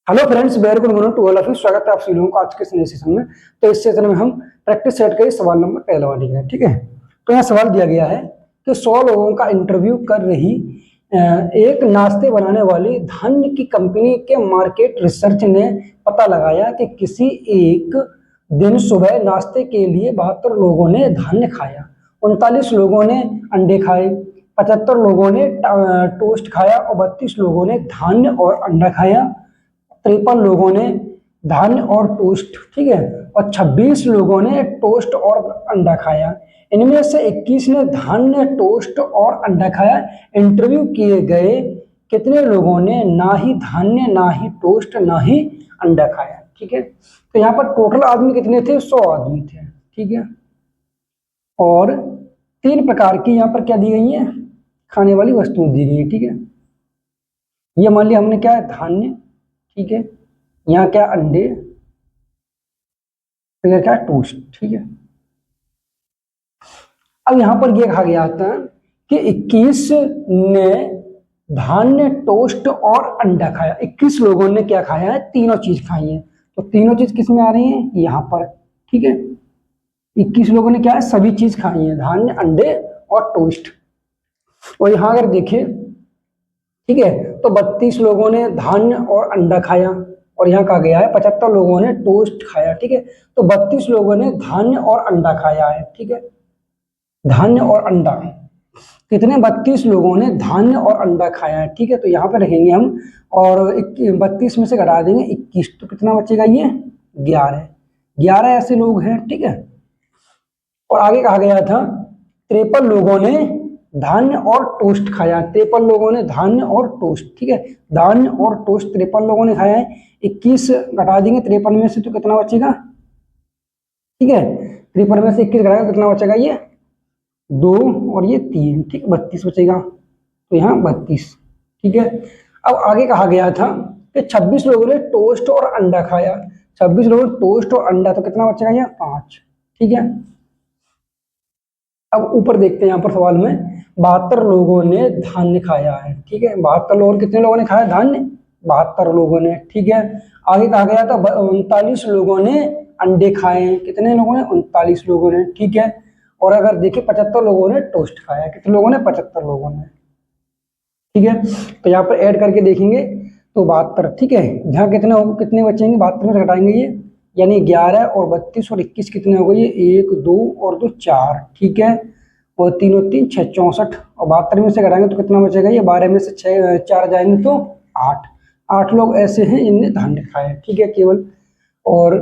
Hello friends, very good morning to all of you. स्वागत है आप सभी लोगों को आज के इस नए सेशन में। तो इस सेशन में हम प्रैक्टिस सेट के सवाल नंबर पहला वाले हैं, ठीक है। तो यहाँ सवाल दिया गया है कि 100 लोगों का इंटरव्यू कर रही एक नाश्ते बनाने वाली धान्य की कंपनी के मार्केट रिसर्च ने पता लगाया कि किसी एक दिन सुबह नाश्ते के लिए 72 लोगों ने धान्य खाया, 39 लोगों ने अंडे खाए, 75 लोगों ने टोस्ट खाया और 32 लोगों ने धान्य और अंडा खाया, 53 लोगों ने धान्य और टोस्ट, ठीक है, और 26 लोगों ने टोस्ट और अंडा खाया। इनमें से 21 ने धान्य, टोस्ट और अंडा खाया। इंटरव्यू किए गए कितने लोगों ने ना ही धान्य, ना ही टोस्ट, ना ही अंडा खाया, ठीक है। तो यहाँ पर टोटल आदमी कितने थे? 100 आदमी थे, ठीक है। और 3 प्रकार की यहाँ पर क्या दी गई है? खाने वाली वस्तुएं दी गई है, ठीक है। ये मान लिया हमने क्या है? धान्य, ठीक है। यहाँ क्या? अंडे, फिर क्या? टोस्ट, ठीक है। अब यहाँ पर ये कहा गया था कि 21 ने धान्य, टोस्ट और अंडा खाया। 21 लोगों ने क्या खाया है? तीनों चीज खाई है। तो तीनों चीज किस में आ रही है? यहाँ पर, ठीक है। 21 लोगों ने क्या है? सभी चीज खाई है, धान्य, अंडे और टोस्ट। और यहाँ अगर देखें, ठीक है, तो 32 लोगों ने धान्य और अंडा खाया और यहाँ कहा गया है 75 लोगों ने टोस्ट खाया, ठीक है। तो 32 लोगों ने धान्य और अंडा खाया है, ठीक है। धान्य और अंडा कितने? 32 लोगों ने धान्य और अंडा खाया है, ठीक है। तो यहाँ पे रखेंगे हम और 32 में से घटा देंगे 21, तो कितना बचेगा? ये 11 ऐसे लोग हैं, ठीक है। और आगे कहा गया था 53 लोगों ने धान्य और टोस्ट खाया। 53 लोगों ने धान्य और टोस्ट, ठीक है। धान्य और टोस्ट 53 लोगों ने खाया है। 21 घटा देंगे 53 में से तो कितना बचेगा? ठीक है, 53 में से 21 घटाएगा कितना बचेगा? ये 2 और ये 3, ठीक है, 32 बचेगा। तो यहाँ 32, ठीक है। अब आगे कहा गया था कि 26 लोगों ने टोस्ट और अंडा खाया। 26 लोगों ने टोस्ट और अंडा, तो कितना बचेगा? ये 5, ठीक है। अब ऊपर देखते हैं, यहाँ पर सवाल में 72 लोगों ने धान्य खाया है, ठीक है। 72 लोगों, कितने लोगों ने खाया धान्य? 72 लोगों ने, ठीक है। आगे कहा गया था 39 लोगों ने अंडे खाए। कितने लोगों ने? 39 लोगों ने, ठीक है। और अगर देखिए 75 लोगों ने टोस्ट खाया। कितने लोगों ने? 75 लोगों ने, ठीक है। तो यहाँ पर ऐड करके देखेंगे तो 72, ठीक है। यहाँ कितने बचेंगे? 72 में से घटाएंगे ये, यानी 11 और 32 और 21 कितने हो गए? 1 2 और 2 4, ठीक है। और 3 और 3 6, 64 और 72 में से घटाएंगे तो कितना बचेगा? ये 12 में से 6 4 जाएंगे तो 8 लोग ऐसे हैं इनने धान्य खाया, ठीक है, केवल। और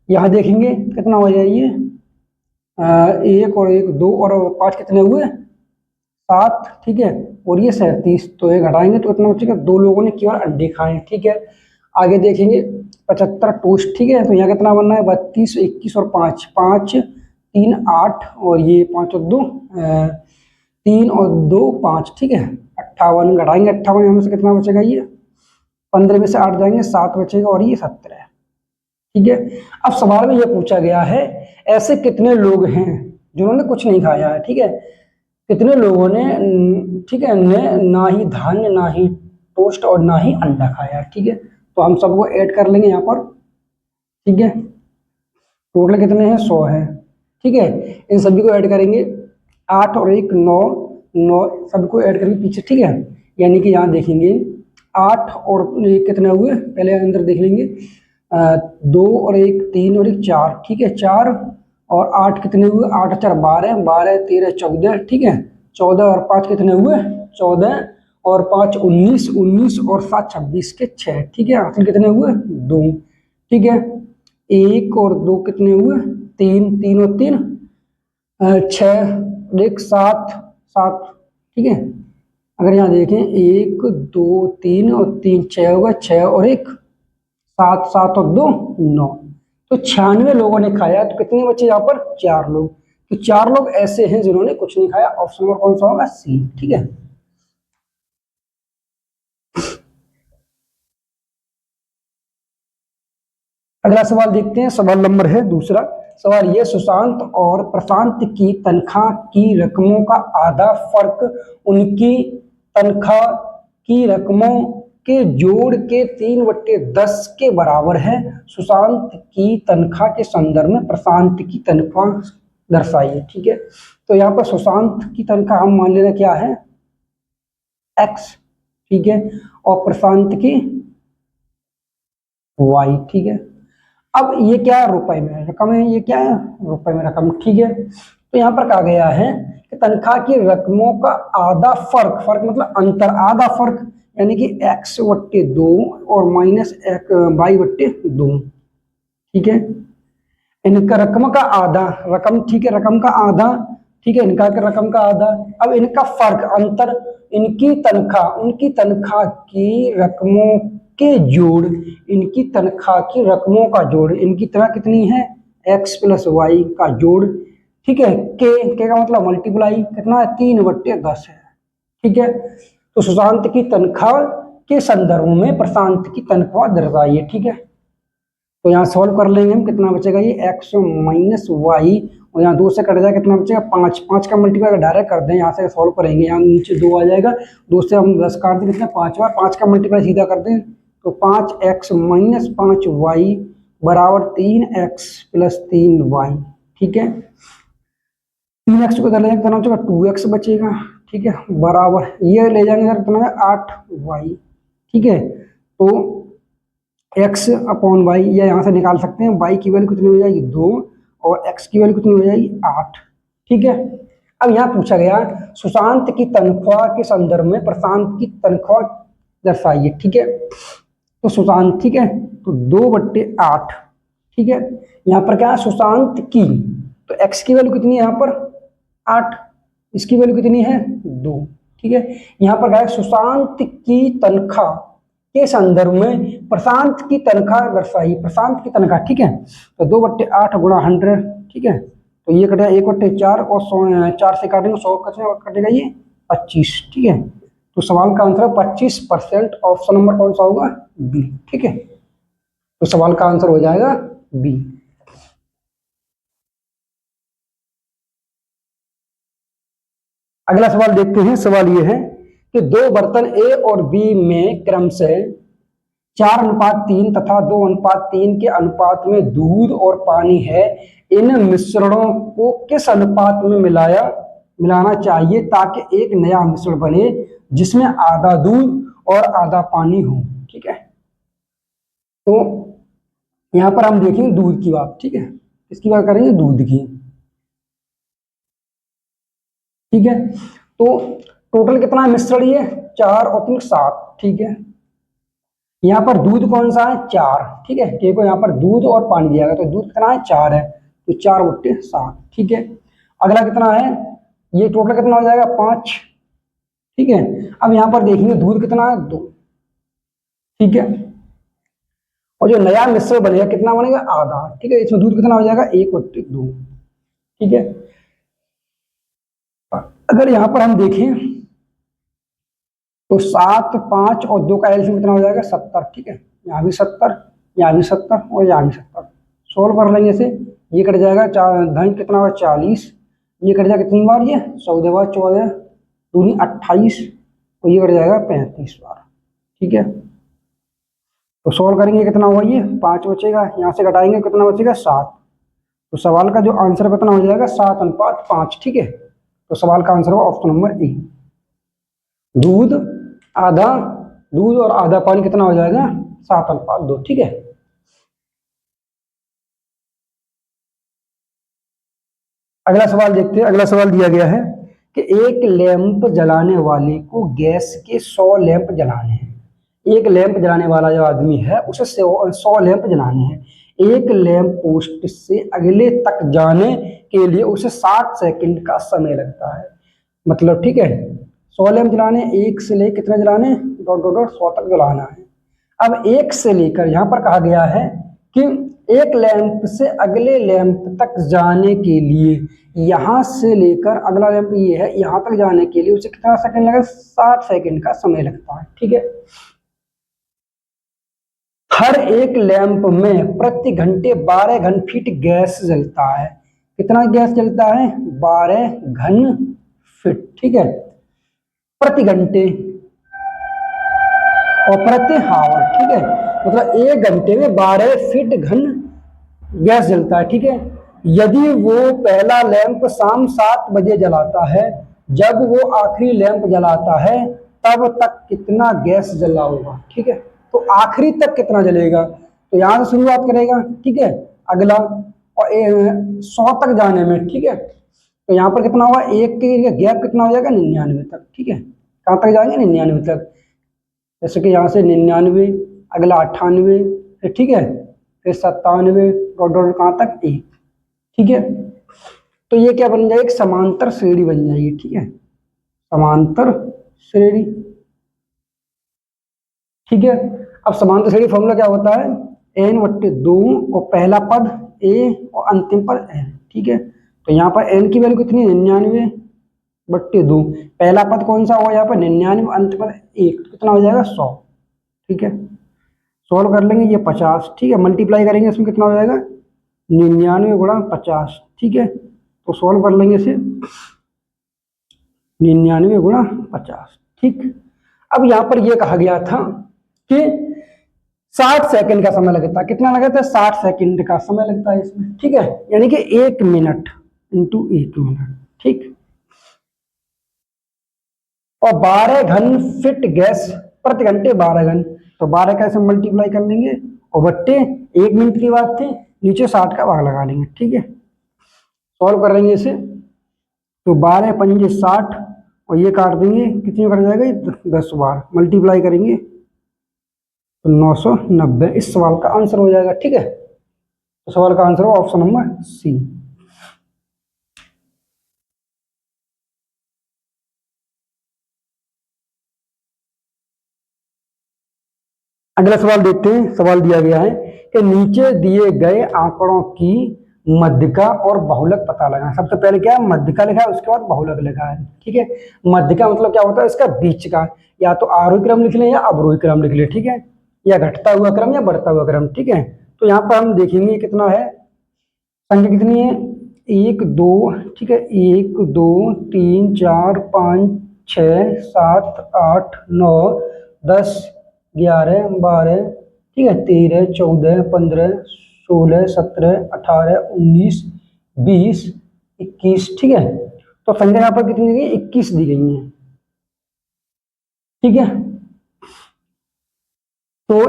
यहाँ देखेंगे कितना हो जाए? ये 1 और 1 2 और 5 कितने हुए? 7, ठीक है। और ये 37, तो ये घटाएंगे तो कितना बचेगा? 2 लोगों ने केवल अंडे खाए, ठीक है। आगे देखेंगे 75 टोस्ट, ठीक है। तो यहाँ कितना बनना है? 32, 21 और 5, 5 3 8 और ये 5 और 2 3 और 2 5, ठीक है। 58 घटाएंगे 58 में से कितना बचेगा? ये 15 में से 8 जाएंगे 7 बचेगा और ये 17, ठीक है। अब सवाल में यह पूछा गया है ऐसे कितने लोग हैं जिन्होंने कुछ नहीं खाया है, ठीक है। कितने लोगों ने, ठीक है, ना ही धान्य, ना ही टोस्ट और ना ही अंडा खाया, ठीक है। तो हम सबको ऐड कर लेंगे यहाँ पर, ठीक है। टोटल कितने हैं? 100 है, ठीक है। इन सभी को ऐड करेंगे, 8 और 1 9, 9 सबको ऐड करके पीछे, ठीक है। यानी कि यहाँ देखेंगे 8 और 1 कितने हुए? पहले अंदर देख लेंगे, 2 और 1 3 और 1 4, ठीक है। 4 और 8 कितने हुए? 8 4 12, 12 13 14, ठीक है। 14 और 5 कितने हुए? 14 और 5 19, 19 और 7 26 के 6, ठीक है। हासिल कितने हुए? 2, ठीक है। 1 और 2 कितने हुए? 3, 3 और 3 6 और 1 7, 7, ठीक है। अगर यहाँ देखें 1 2 3 और 3 6 होगा, 6 और 1 7, 7 और 2 9, तो 96 लोगों ने खाया। तो कितने बचे यहाँ पर? 4 लोग। तो 4 लोग ऐसे हैं जिन्होंने कुछ नहीं खाया। ऑप्शन नंबर कौन सा होगा? सी, ठीक है। अगला सवाल देखते हैं, सवाल नंबर है दूसरा। सवाल ये, सुशांत और प्रशांत की तनख्वाह की रकमों का आधा फर्क उनकी तनख्वाह की रकमों के जोड़ के 3/10 के बराबर है। सुशांत की तनख्वाह के संदर्भ में प्रशांत की तनख्वाह दर्शाइए। ठीक है, तो यहाँ पर सुशांत की तनख्वाह हम मान लेना क्या है, x। ठीक है, और प्रशांत की y। ठीक है, अब ये क्या है, रुपए में रकम है, ये क्या है, रुपए में रकम। ठीक है, तो यहाँ पर कहा गया है कि तनख्वाह की रकमों का आधा फर्क, फर्क मतलब अंतर, आधा फर्क यानी कि x/2 और माइनस y/2। ठीक है, इनका रकम का आधा, रकम, ठीक है, रकम का आधा, ठीक है, इनका रकम का आधा। अब इनका फर्क, अंतर, इनकी तनख्वाह, उनकी तनख्वाह की रकमों के जोड़, इनकी तनख्वाह की रकमों का जोड़, इनकी तनख्वाह कितनी है, x + y का जोड़। ठीक है, के का मतलब मल्टीप्लाई, कितना है, 3/10 है। ठीक है, तो सुशांत की तनख्वाह के संदर्भ में प्रशांत की तनख्वाह दर्शाइए। ठीक है, तो यहाँ सॉल्व कर लेंगे हम, कितना बचेगा, ये x - y, और यहाँ 2 से कट जाएगा, कितना बचेगा, 5। 5 का मल्टीप्लाई डायरेक्ट कर दें, यहाँ से सॉल्व करेंगे, यहाँ नीचे 2 आ जाएगा, 2 से हम 10 काट दें, कितना, 5 बार, 5 का मल्टीप्लाई सीधा कर दें, तो 5x - 5y बराबर 3x + 3y। ठीक है, 3x को इधर ले जाएंगे, कितना बचेगा, 2x बचेगा। ठीक है, बराबर ये ले जाएंगे इधर, कितना है, 8y। ठीक है, तो x/y या यहाँ से निकाल सकते हैं, y की वैल्यू कितनी हो जाएगी, 2, और x की वैल्यू कितनी हो जाएगी, 8। ठीक है, अब यहाँ पूछा गया सुशांत की तनख्वाह के संदर्भ में प्रशांत की तनख्वाह दर्शाइए। ठीक है, तो सुशांत, ठीक है, तो 2/8। ठीक है, यहाँ पर क्या है, सुशांत की, तो x की वैल्यू कितनी है यहाँ पर, 8, इसकी वैल्यू कितनी है, 2। ठीक है, यहाँ पर क्या है, सुशांत की तनख्वाह के संदर्भ में प्रशांत की तनख्वाह दर्शाई, प्रशांत की तनख्वाह। ठीक है, तो 2/8 × 100। ठीक है, तो ये कटेगा 1/4, और 4 से काटेंगे, 100 कटेगा, ये 25। ठीक है, तो सवाल का आंसर 25%। ऑप्शन नंबर कौन सा होगा, बी। ठीक है, तो सवाल का आंसर हो जाएगा बी। अगला सवाल देखते हैं। सवाल ये है कि 2 बर्तन ए और बी में क्रमशः 4:3 तथा 2:3 के अनुपात में दूध और पानी है। इन मिश्रणों को किस अनुपात में मिलाना चाहिए ताकि एक नया मिश्रण बने जिसमें आधा दूध और आधा पानी हो। ठीक है, तो यहां पर हम देखेंगे दूध की बात। ठीक है, इसकी बात करेंगे, दूध की। ठीक है, तो टोटल कितना मिश्रण, ये 4 और 3 7। ठीक है, यहाँ पर दूध कौन सा है, 4। ठीक है, देखो यहाँ पर दूध और पानी दिया गया, तो दूध कितना है, 4 है, तो 4/7। ठीक है, अगला कितना है, ये टोटल कितना हो जाएगा, 5। ठीक है, अब यहाँ पर देखेंगे दूध कितना है, 2। ठीक है, और जो नया मिश्रण बनेगा कितना बनेगा, आधा। ठीक है, इसमें दूध कितना हो जाएगा, 1/2। ठीक है, अगर यहाँ पर हम देखें तो 7, 5 और 2 का एलसीएम कितना हो जाएगा, 70। ठीक है, यहाँ भी 70, यहाँ भी 70 और यहाँ भी 70। सोल्व कर लेंगे इसे, ये कट जाएगा, धन कितना होगा, 40, ये कट जाएगा कितनी बार, ये 14 बार, 14 दूनी 28, और ये कट जाएगा 35 बार। ठीक है, तो सोल्व करेंगे, कितना हुआ, ये 5 बचेगा, यहाँ से घटाएंगे कितना बचेगा, 7। तो सवाल का जो आंसर कितना हो जाएगा, 7:5। ठीक है, तो सवाल का आंसर होगा ऑप्शन नंबर ए। दूध आधा, दूध और आधा पानी कितना हो जाएगा, 7:2। ठीक है, अगला सवाल देखते हैं। अगला सवाल दिया गया है कि एक लैंप जलाने वाले को गैस के 100 लैंप जलाने हैं। एक लैंप जलाने वाला जो आदमी है उसे 100 लैंप जलाने हैं। एक लैंप पोस्ट से अगले तक जाने के लिए उसे 60 सेकंड का समय लगता है। मतलब, ठीक है, 100 लैंप जलाने, एक से लेकर कितने जलाने, डॉट डॉट डॉट 100 तक जलाना है। अब एक से लेकर, यहाँ पर कहा गया है कि एक लैंप से अगले लैंप तक जाने के लिए, यहां से लेकर अगला लैंप ये है, यहां तक जाने के लिए उसे कितना सेकंड लगेगा, 60 सेकंड का समय लगता है। ठीक है, हर एक लैंप में प्रति घंटे 12 घन फीट गैस जलता है। कितना गैस जलता है, 12 घन फीट। ठीक है, प्रति घंटे, और प्रति हावर, ठीक है, मतलब 1 घंटे में 12 फीट घन गैस जलता है, ठीक है। यदि वो पहला लैंप शाम 7 बजे जलाता है, जब वो आखिरी लैंप जलाता है तब तक कितना गैस जला होगा, ठीक है। तो आखिरी तक कितना जलेगा, तो यहां से शुरुआत करेगा, ठीक है, अगला, और 100 तक जाने में, ठीक है, तो यहाँ पर कितना होगा, एक के गैप कितना हो जाएगा, 99 तक, ठीक है। कहाँ तक जाएंगे, 99 तक। जैसे कि यहाँ से 99, अगला 98, फिर ठीक है, फिर 97, डॉट कहाँ तक, 1, ठीक है। तो ये क्या बन जाएगी, एक समांतर श्रेणी बन जाएगी, ठीक है, समांतर श्रेणी, ठीक है। अब समांतर श्रेणी फॉर्मूला क्या होता है, n/2 और पहला पद a और अंतिम पद n, ठीक है। तो यहाँ पर n की वैल्यू कितनी, 99/2, पहला पद कौन सा होगा यहाँ पर 99, अंतिम पद 1, कितना हो जाएगा, 100, ठीक है। सॉल्व कर लेंगे, ये 50, ठीक है, मल्टीप्लाई करेंगे, इसमें कितना हो जाएगा, 99 गुणा 50, ठीक है। तो सॉल्व कर लेंगे इसे, 99 गुणा 50, ठीक। अब यहाँ पर ये कहा गया था कि 60 सेकंड का समय लगता है, कितना लगता है, 60 सेकंड का समय लगता है इसमें, ठीक है, यानी कि 1 मिनट इंटू 1 मिनट, ठीक। और 12 घन फिट गैस प्रति घंटे 12 घन, तो 12 कैसे मल्टीप्लाई कर लेंगे और बट्टे 1 मिनट की बात थी, नीचे 60 का भाग लगा लेंगे, ठीक है। सॉल्व कर लेंगे इसे, तो 12 पंजे 60 और ये काट देंगे, कितनी कट जाएगा, 10 बार मल्टीप्लाई करेंगे तो 990, इस सवाल का आंसर हो जाएगा, ठीक है। तो सवाल का आंसर हो ऑप्शन नंबर सी। अगला सवाल देखते हैं। सवाल दिया गया है कि नीचे दिए गए आंकड़ों की मध्यिका और बहुलक पता लगाएं। सबसे पहले क्या है, मध्यिका लिखा है, उसके बाद बहुलक लिखा है, ठीक है। मध्यिका मतलब क्या होता है, इसका बीच का, या तो आरोही क्रम लिख लें या अवरोही क्रम लिख लें, ठीक है, या घटता हुआ क्रम या बढ़ता हुआ क्रम, ठीक है। तो यहाँ पर हम देखेंगे कितना है, संख्या कितनी है, 1 2, ठीक है, 1 2 3 4 5 6 7 8 9 10 11 12, ठीक है, 13 14 15 16 17 18 19 20 21, ठीक है। तो संख्या यहाँ पर कितनी दी गई, 21 दी गई है, ठीक है। तो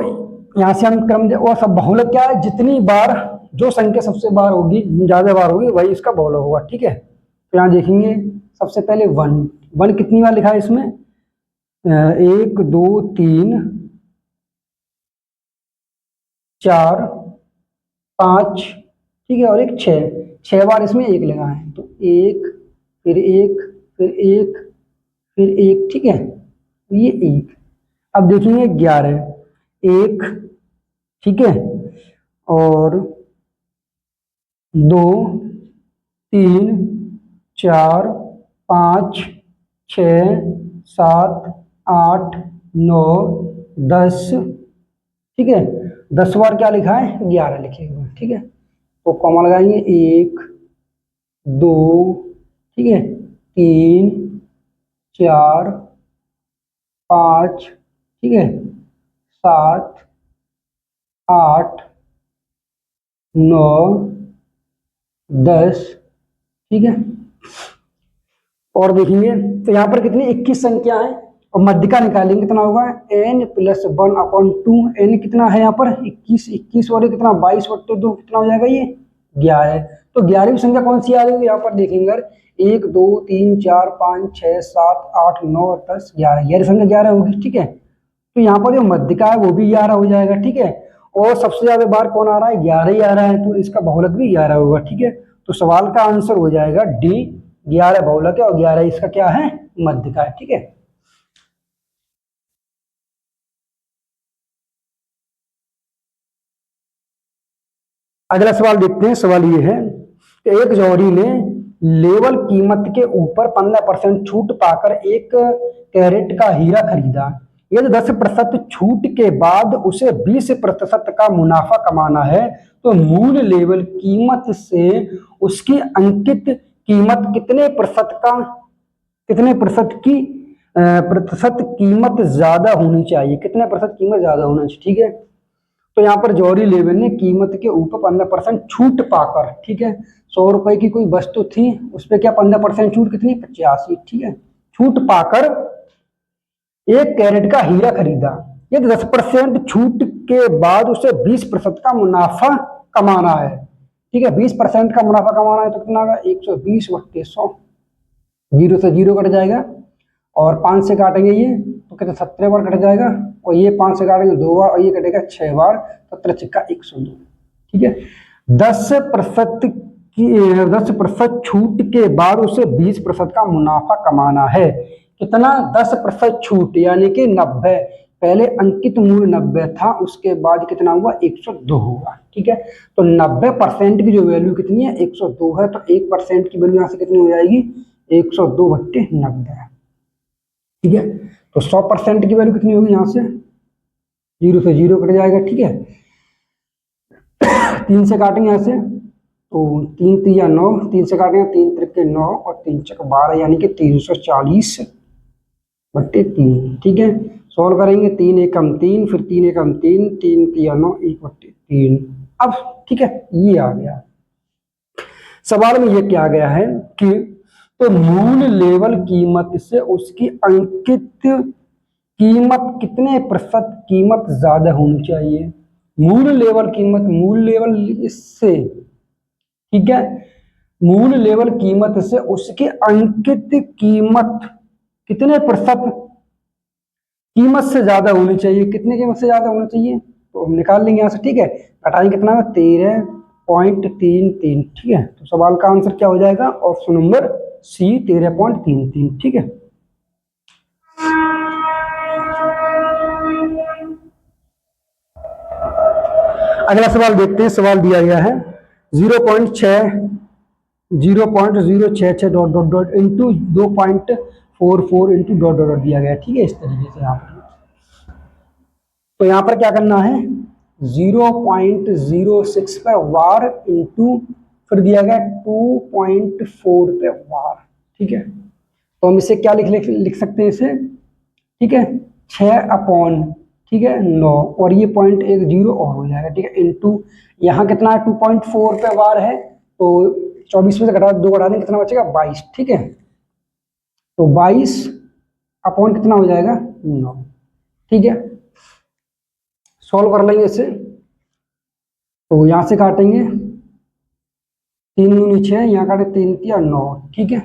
यहाँ से हम क्रम और सब बहुलक क्या है, जितनी बार जो संख्या सबसे बार होगी, ज्यादा बार होगी, वही इसका बहुलक होगा, ठीक है। तो यहाँ देखेंगे सबसे पहले 1 कितनी बार लिखा है इसमें, 1 2 3 4 5, ठीक है, और एक 6 बार इसमें 1 लगा है, तो 1 फिर 1 फिर 1 फिर 1, ठीक है, ये 1। अब देखेंगे 11, 1, ठीक है, और 2 3 4 5 6 7 8 9 10, ठीक है, 10 बार क्या लिखा है, 11 लिखे हुए, ठीक है। तो कॉमा लगाएंगे, 1 2, ठीक है, 3 4 5, ठीक है, 7 8 9 10, ठीक है। और देखेंगे तो यहाँ पर कितनी 21 संख्या है, और मध्यिका निकालेंगे, कितना होगा, n+1/2, n कितना है यहाँ पर 21 और कितना 22/2, कितना हो जाएगा, ये 11। तो 11वीं संख्या कौन सी आ रही है, यहाँ पर देखेंगे 1 2 3 4 5 6 7 8 9 10 11, 11 संख्या 11 होगी, ठीक है। तो यहाँ पर जो मध्यिका है वो भी 11 हो जाएगा, ठीक है। और सबसे ज्यादा बार कौन आ रहा है, 11 ही आ रहा है, तो इसका बहुलक भी 11 होगा, ठीक है। तो सवाल का आंसर हो जाएगा डी, 11 बहुलक है और 11 इसका क्या है, मध्यिका है, ठीक है। अगला सवाल देखते हैं। सवाल ये है कि एक जौहरी ने लेवल कीमत के ऊपर 15% छूट पाकर 1 कैरेट का हीरा खरीदा। यदि 10% छूट के बाद उसे 20% का मुनाफा कमाना है तो मूल लेवल कीमत से उसकी अंकित कीमत कितने प्रतिशत की प्रतिशत कीमत ज्यादा होनी चाहिए। कितने प्रतिशत कीमत ज्यादा होना चाहिए, ठीक है। तो यहाँ पर जौहरी लेबर ने कीमत के ऊपर 15% छूट पाकर, ठीक है, 100 रुपए की कोई वस्तु थी, उस पर क्या 15% छूट, कितनी, 85, ठीक है, छूट पाकर 1 कैरेट का हीरा खरीदा। यदि 10% छूट के बाद उसे 20% का मुनाफा कमाना है, ठीक है, 20% का मुनाफा कमाना है तो कितना होगा, 120/100, 0 से 0 कट जाएगा और 5 से काटेंगे ये तो कितना 17 बार कट जाएगा, और ये 5 से काटेंगे 2 बार और ये कटेगा 6 बार, 17 छिक्का 102, ठीक है। 10% छूट के बाद उसे 20% का मुनाफा कमाना है। कितना, 10% छूट यानी कि 90, पहले अंकित मूल्य 90 था, उसके बाद कितना हुआ, 102 हुआ, ठीक है। तो 90% की जो वैल्यू कितनी है, 102 है, तो 1% की वैल्यू यहाँ से कितनी हो जाएगी, 102/90, ठीक है। तो 100% की वैल्यू कितनी होगी, यहाँ से 0 से 0 कट जाएगा, ठीक है। 3 से काटेंगे यहाँ से तो 3 3 9, 3 से काटेंगे 3 3 9 और 3 6 12 यानी कि 340/3, ठीक है। सॉल्व करेंगे 3 एकम 3, फिर 3 एकम 3, 3 3 9 1/3। अब ठीक है, ये आ गया सवाल में, ये क्या गया है कि तो मूल लेवल कीमत से उसकी अंकित कीमत कितने प्रतिशत कीमत ज्यादा होनी चाहिए। मूल लेवल कीमत, मूल लेवल इससे, ठीक है, मूल लेवल कीमत से उसकी अंकित कीमत कितने प्रतिशत कीमत से ज्यादा होनी चाहिए। कितने कीमत से ज्यादा होना चाहिए तो हम निकाल लेंगे यहाँ से, ठीक है। घटाएंगे कितना है, 13.33, ठीक है। तो सवाल का आंसर क्या हो जाएगा, ऑप्शन नंबर सी, 13.33, ठीक है। अगला सवाल देखते हैं। सवाल दिया गया है 0.066 dot dot dot into 2.44 into dot dot dot दिया गया है, ठीक है, इस तरीके से यहाँ पर। तो यहाँ पर क्या करना है, 0.06 पे वार इंटू फिर दिया गया 2.4 पे वार, ठीक है। तो हम इसे क्या लिख सकते हैं इसे, ठीक है, 6/, ठीक है, 9 और ये 0.10 और हो जाएगा, ठीक है, इंटू यहाँ कितना है 2.4 पे वार है तो 24 में से घटा 2 घटा दें कितना बचेगा, 22, ठीक है। तो 22/ कितना हो जाएगा, 9, ठीक है। सॉल्व कर लेंगे इसे तो यहाँ से काटेंगे 3 दूनी 6, यहाँ काटे 3 3 9, ठीक है,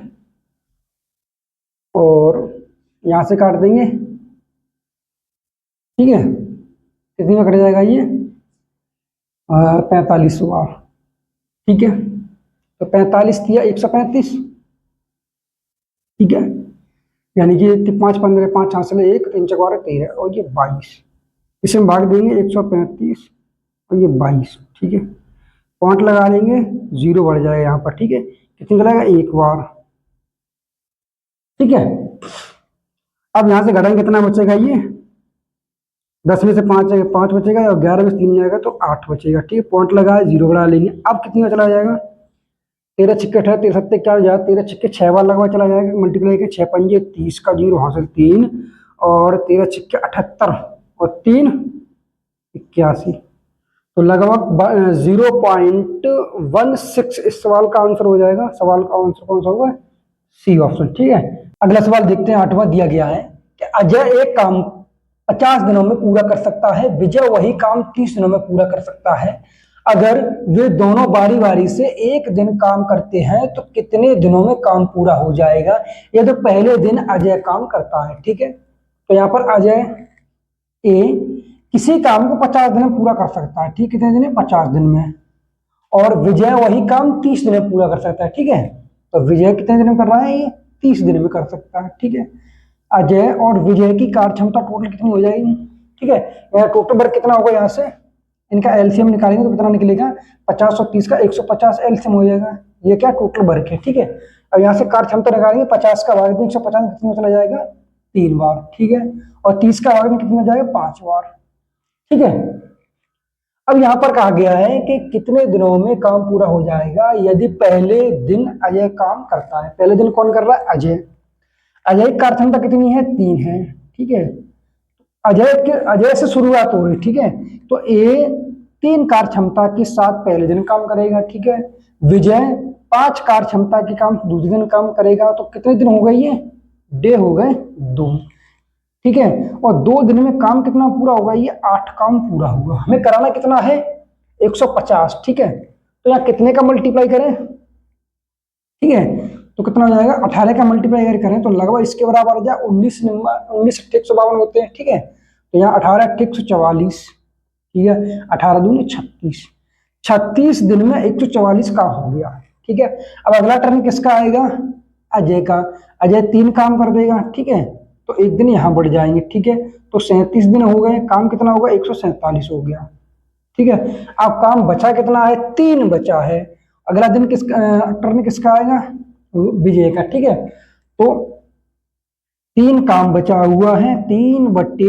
और यहाँ से काट देंगे, ठीक है, कितनी में कट जाएगा ये 45 बार, ठीक है। तो 45 दिया 135, ठीक है, यानी कि 5 15 5 हासिल 1 3 4 13 और ये 22, इसे हम भाग देंगे 135 और ये 22, ठीक है। पॉइंट लगा लेंगे 0 बढ़ जाएगा यहाँ पर, ठीक है। कितनी चलाएगा, 1 बार, ठीक है। अब यहाँ से घटाएंगे कितना बचेगा, ये 10 में से 5 बचेगा और 11 में से 3 जाएगा तो 8 बचेगा, ठीक है। पॉइंट लगाया 0 बढ़ा लेंगे। अब कितनी में चला जाएगा, 13 छिक्के 18 13 सत्ते क्या हो जाएगा, 13 छिक्के 6 बार लगा चला जाएगा, मल्टीप्लाई के 6 पंजे 30 का 0 हासिल 3 और 13 छिक्के 78 और 3 81, तो लगभग 0.16 इस सवाल का आंसर हो जाएगा। सवाल का आंसर कौन सा होगा, सी ऑप्शन, ठीक है। अगला सवाल देखते हैं, 8वां दिया गया है कि अजय एक काम 50 दिनों में पूरा कर सकता है, विजय वही काम 30 दिनों में पूरा कर सकता है। अगर वे दोनों बारी बारी से एक दिन काम करते हैं तो कितने दिनों में काम पूरा हो जाएगा। ये तो पहले दिन अजय काम करता है, ठीक है। तो यहाँ पर अजय ए किसी काम को 50 दिन में पूरा कर सकता है, ठीक, कितने दिन में, 50 दिन में, और विजय वही काम 30 दिन में पूरा कर सकता है, ठीक है। तो विजय कितने दिन में कर रहा है, ये 30 दिन में कर सकता है, ठीक है। अजय और विजय की कार्य क्षमता टोटल कितनी हो जाएगी, ठीक है। यहाँ टोटल वर्क कितना होगा, यहाँ से इनका एलसीएम निकालेंगे तो कितना निकलेगा, 50 और 30 का 150 एलसीएम हो जाएगा, ये क्या टोटल वर्क है, ठीक है। अब यहाँ से कार्य क्षमता निकालेंगे, 50 का भाग 150 कितने में चला जाएगा, 3 बार, ठीक है, और 30 का भाग कितने में जाएगा, 5 बार, ठीक है। अब यहाँ पर कहा गया है कि कितने दिनों में काम पूरा हो जाएगा यदि पहले दिन अजय काम करता है। पहले दिन कौन कर रहा है, अजय। अजय की कार्यक्षमता कितनी है, 3 है, ठीक है। अजय से शुरुआत हो रही, ठीक है, तो ए 3 कार्य क्षमता के साथ पहले दिन काम करेगा, ठीक है। विजय 5 कार्य क्षमता के काम दूसरे दिन काम करेगा, तो कितने दिन हो गए, ये डे हो गए 2, ठीक है। और 2 दिन में काम कितना पूरा होगा, ये 8 काम पूरा हुआ। हमें कराना कितना है, 150, ठीक है। तो यहाँ कितने का मल्टीप्लाई करें, ठीक है, तो कितना हो जाएगा, 18 का मल्टीप्लाई अगर करें तो लगभग इसके बराबर हो जाए 19 152 होते हैं, ठीक है। तो यहाँ 18 144, ठीक है, 18 दूनी 36, 36 दिन में 144 काम हो गया, ठीक है। अब अगला टर्न किसका आएगा, अजय का। अजय 3 काम कर देगा, ठीक है, तो 1 दिन यहाँ बढ़ जाएंगे, ठीक है। तो 37 दिन हो गए, काम कितना होगा, 147 हो गया, ठीक है। अब काम बचा कितना है, 3 बचा है। अगला दिन टर्न किसका आएगा, विजय का, ठीक है। तो 3 काम बचा हुआ है, 3 बट्टे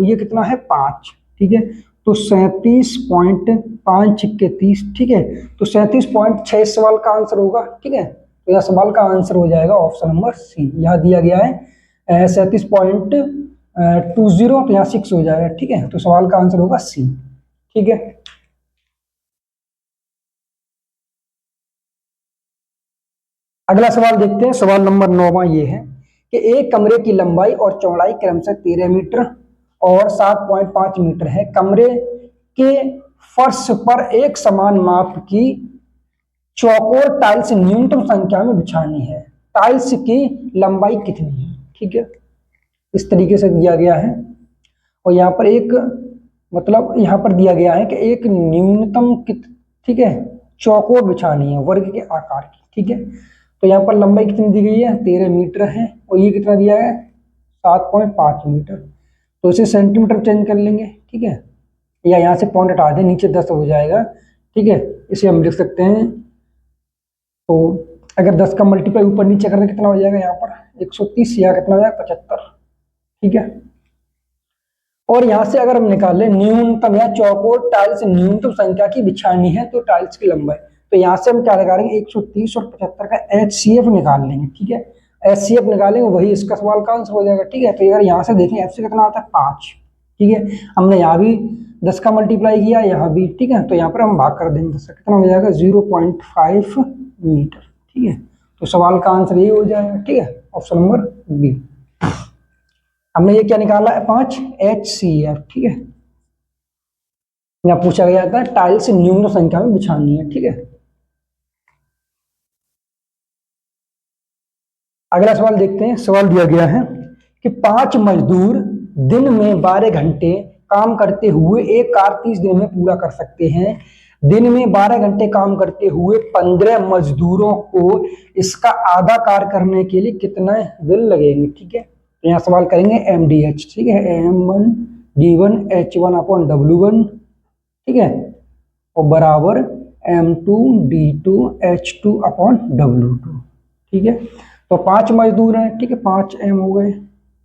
ये कितना है, 5, ठीक है। तो 37.5 छिक्के 30, ठीक है। तो 37.6 सवाल का आंसर होगा, ठीक है। तो यह सवाल का आंसर हो जाएगा ऑप्शन नंबर सी। यहाँ दिया गया है 37.20, तो यहाँ 6 हो जाएगा, ठीक है। तो सवाल का आंसर होगा सी, ठीक है। अगला सवाल देखते हैं, सवाल नंबर 9वां ये है कि एक कमरे की लंबाई और चौड़ाई क्रमशः 13 मीटर और 7.5 मीटर है। कमरे के फर्श पर एक समान माप की चौकोर टाइल्स न्यूनतम संख्या में बिछानी है। टाइल्स की लंबाई कितनी है, ठीक है, इस तरीके से दिया गया है। और यहाँ पर एक मतलब यहाँ पर दिया गया है कि एक न्यूनतम ठीक है, चौकोर बिछानी है वर्ग के आकार की, ठीक है। तो यहाँ पर लंबाई कितनी दी गई है, 13 मीटर है, और ये कितना दिया है, 7.5 मीटर। तो इसे सेंटीमीटर चेंज कर लेंगे, ठीक है, या यहाँ से पॉइंट हटा दें, नीचे 10 हो जाएगा, ठीक है। इसे हम लिख सकते हैं, तो अगर 10 का मल्टीप्लाई ऊपर नीचे करते कितना हो जाएगा, यहाँ पर 130 या कितना हो जाएगा, 75, ठीक है। और यहाँ से अगर हम निकालें न्यूनतम या चौकोर टाइल्स न्यूनतम संख्या की बिछानी है, तो टाइल्स की लंबाई, तो यहाँ से हम क्या निकालेंगे, 130 और 75 का HCF निकाल लेंगे, ठीक है। HCF निकालेंगे, वही इसका सवाल का आंसर हो जाएगा, ठीक है। तो अगर यहाँ से देखें एफ से कितना आता है, 5, ठीक है। हमने यहाँ भी 10 का मल्टीप्लाई किया, यहाँ भी, ठीक है। तो यहाँ पर हम भाग कर देंगे 10 का, कितना हो जाएगा, 0.5 मीटर, ठीक है। तो सवाल का आंसर ये हो जाएगा, ठीक है, ऑप्शन नंबर बी। हमने ये क्या निकाला है, 5 HCF, ठीक है। यहाँ पूछा गया था टाइल्स न्यूनतम संख्या में बिछानी है, ठीक है। अगला सवाल देखते हैं, सवाल दिया गया है कि 5 मजदूर दिन में 12 घंटे काम करते हुए एक कार्य 30 दिन में पूरा कर सकते हैं। दिन में 12 घंटे काम करते हुए 15 मजदूरों को इसका आधा कार्य करने के लिए कितना दिन लगेंगे, ठीक है। तो यहाँ सवाल करेंगे MDH, ठीक है, M1 D1 H1 upon W1, ठीक है, और बराबर M2 D2 H2 upon W2, ठीक है। तो 5 मजदूर हैं, ठीक है, 5 M हो गए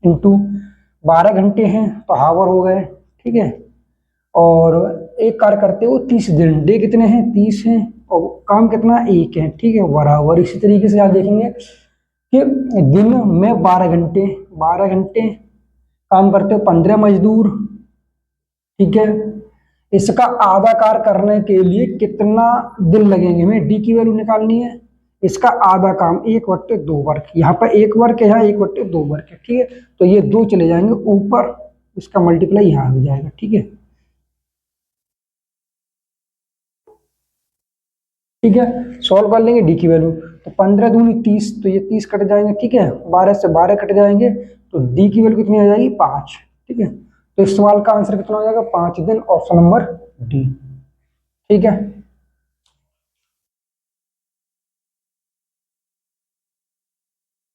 इंटू 12 घंटे हैं तो हावर हो गए, ठीक है। और एक कार्य करते हो 30 दिन, डे कितने हैं, 30 हैं, और काम कितना, 1 है, ठीक है, बराबर। इसी तरीके से आप देखेंगे कि दिन में 12 घंटे काम करते हो 15 मजदूर, ठीक है। इसका आधा कार्य करने के लिए कितना दिन लगेंगे, हमें डी की वैल्यू निकालनी है। इसका आधा काम 1/2 वर्ग, यहाँ पर 1 वर्ग है, यहाँ 1/2 वर्ग है, ठीक है। तो ये 2 चले जाएंगे ऊपर, इसका मल्टीप्लाई यहाँ हो जाएगा, ठीक है, ठीक है। सॉल्व कर लेंगे डी की वैल्यू, तो 15 दूनी 30, तो ये 30 कट जाएंगे, ठीक है, 12 से 12 कट जाएंगे, तो डी की वैल्यू कितनी आ जाएगी, 5, ठीक है। तो इस सवाल का आंसर कितना हो जाएगा, 5 दिन, ऑप्शन नंबर डी, ठीक है।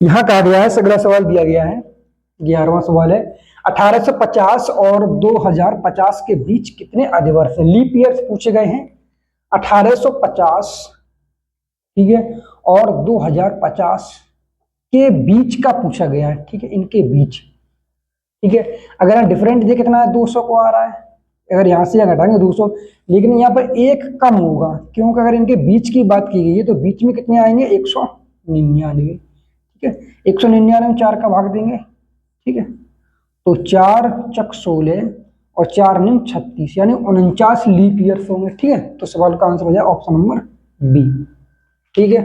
यहाँ कहा गया है, अगला सवाल दिया गया है, 11वां सवाल है, 1850 और 2050 के बीच कितने अधिवर्ष हैं। लीप ईयर्स पूछे गए हैं, 1850, ठीक है, और 2050 के बीच का पूछा गया है, ठीक है, इनके बीच, ठीक है। अगर यहाँ डिफरेंट दे कितना है, 200 को आ रहा है, अगर यहाँ से घटाएंगे 200, लेकिन यहाँ पर एक कम होगा, क्योंकि अगर इनके बीच की बात की गई है तो बीच में कितने आएंगे, 199, ठीक है, 199 में 4 का भाग देंगे, ठीक है, तो 4 चक 16 और 4 निम 36, यानी 49 लीप ईयर्स होंगे, ठीक है। तो सवाल का आंसर हो जाए ऑप्शन नंबर बी, ठीक है।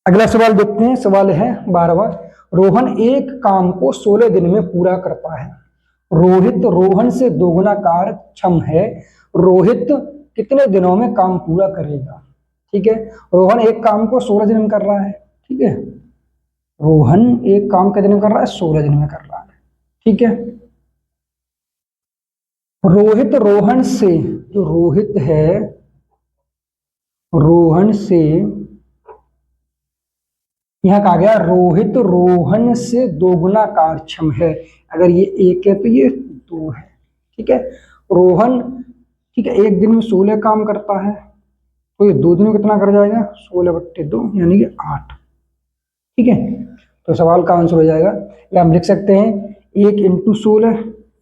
अगला सवाल देखते हैं, सवाल है 12वां। रोहन एक काम को 16 दिन में पूरा करता है। रोहित रोहन से दोगुना कार्यक्षम है। रोहित कितने दिनों में काम पूरा करेगा? ठीक है, रोहन एक काम को 16 दिन में कर रहा है, ठीक है। रोहन एक काम कितने में कर रहा है? 16 दिन में कर रहा है, ठीक है। रोहित रोहन से, जो रोहित है रोहन से, यहां कहा गया रोहित रोहन से दोगुना कार्यक्षम है। अगर ये 1 है तो ये 2 है, ठीक है। रोहन, ठीक है, एक दिन में 16 काम करता है, तो ये 2 दिन में कितना कर जाएगा? 16/2 यानी कि 8, ठीक है। तो सवाल का आंसर हो जाएगा, या हम लिख सकते हैं 1 × 16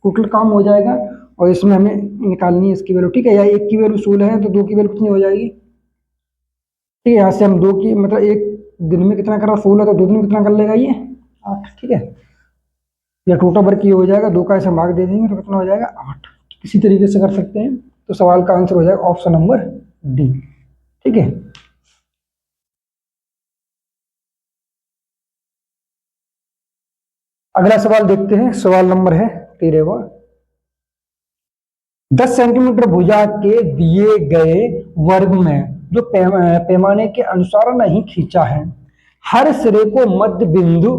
टोटल काम हो जाएगा, और इसमें हमें निकालनी है इसकी वैल्यू, ठीक है। या 1 की वैल्यू 16 है तो 2 की वैल्यू कितनी हो जाएगी? ठीक है, यहाँ से हम 2 की मतलब 1 दिन में कितना कर रहा है? 16, तो 2 दिन में कितना कर लेगा? ये 8, ठीक है। या टोटल वर्क ये हो जाएगा, 2 का ऐसे भाग दे देंगे तो कितना हो जाएगा? 8। किसी तरीके से कर सकते हैं। तो सवाल का आंसर हो जाएगा ऑप्शन नंबर डी, ठीक है। अगला सवाल देखते हैं, सवाल नंबर है 13वां। 10 सेंटीमीटर भुजा के दिए गए वर्ग में जो पैमाने के अनुसार नहीं खींचा है, हर सिरे को मध्य बिंदु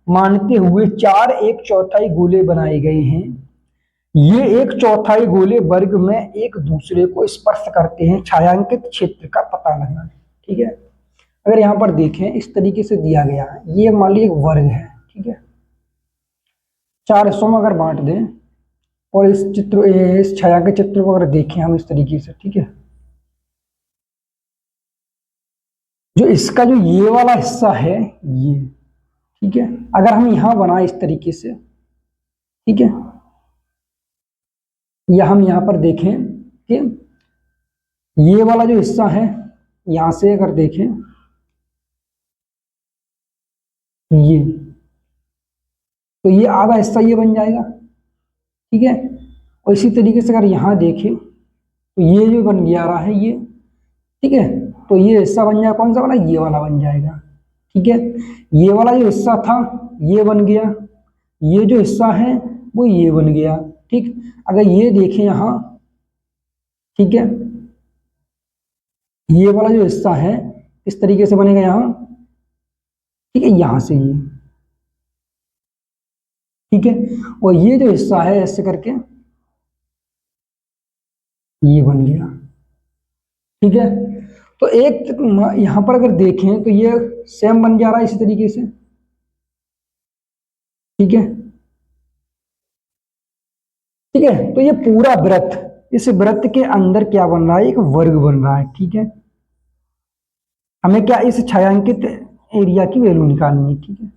मानते हुए 4 1/4 गोले बनाए गए हैं। ये 1/4 गोले वर्ग में एक दूसरे को स्पर्श करते हैं। छायांकित क्षेत्र का पता लगाएं, ठीक है। अगर यहाँ पर देखें, इस तरीके से दिया गया है, ये मान लीजिए एक वर्ग है, ठीक है। 4 हिस्सों में अगर बांट दें, और इस छायांकित चित्र को अगर देखें हम इस तरीके से, ठीक है, जो इसका जो ये वाला हिस्सा है ये, ठीक है, अगर हम यहां बनाए इस तरीके से, ठीक है, या हम यहां पर देखें कि ये वाला जो हिस्सा है, यहां से अगर देखें ये, तो ये आधा हिस्सा ये बन जाएगा, ठीक है। और इसी तरीके से अगर यहां देखें तो ये जो बन गया रहा है ये, ठीक है, तो ये हिस्सा बन जाएगा कौन सा वाला? ये वाला बन जाएगा, ठीक है। ये वाला जो हिस्सा था ये बन गया, ये जो हिस्सा है वो ये बन गया, ठीक। अगर ये देखें यहां, ठीक है, ये वाला जो हिस्सा है इस तरीके से बनेगा यहां, ठीक है, यहां से ये, ठीक है। और ये जो हिस्सा है ऐसे करके ये बन गया, ठीक है। तो एक यहां पर अगर देखें तो ये सेम बन जा रहा है इसी तरीके से, ठीक है, ठीक है। तो ये पूरा वृत्त, इस वृत्त के अंदर क्या बन रहा है? एक वर्ग बन रहा है, ठीक है। हमें क्या इस छायांकित एरिया की वैल्यू निकालनी है, ठीक है।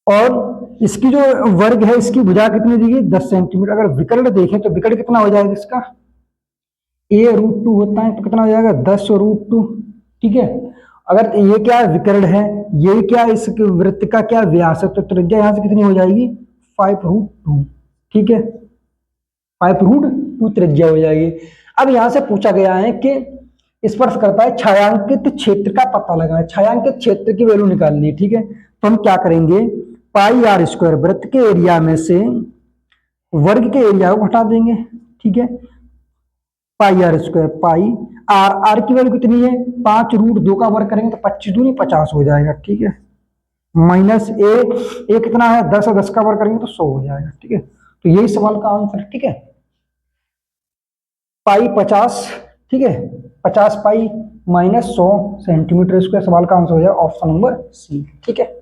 और इसकी जो वर्ग है इसकी भुजा कितनी दी गई? 10 सेंटीमीटर। अगर विकर्ण देखें तो विकर्ण कितना हो जाएगा इसका? a√2 होता है, तो कितना हो जाएगा? 10√2, ठीक है। अगर ये क्या विकर्ण है, ये क्या इस वृत्त का क्या व्यास है, तो त्रिज्या यहां से कितनी हो जाएगी? 5√2, ठीक है, 5√2 त्रिज्या हो जाएगी। अब यहां से पूछा गया है कि स्पर्श करता है छायांकित क्षेत्र का पता लगाएं, छायांकित क्षेत्र की वैल्यू निकालनी है, ठीक है। तो हम क्या करेंगे? πr² वृत्त के एरिया में से वर्ग के एरिया को घटा देंगे, ठीक है। πr², पाई आर की वैल्यू कितनी है? 5√2 का वर्ग करेंगे तो 25 दूनी 50 हो जाएगा, ठीक है। माइनस ए कितना है? 10 और 10 का वर्ग करेंगे तो 100 हो जाएगा, ठीक है। तो यही सवाल का आंसर, ठीक है। पाई 50, ठीक है, 50 पाई माइनस 100 सेंटीमीटर स्क्वायर। सवाल का आंसर हो जाएगा ऑप्शन नंबर सी, ठीक है।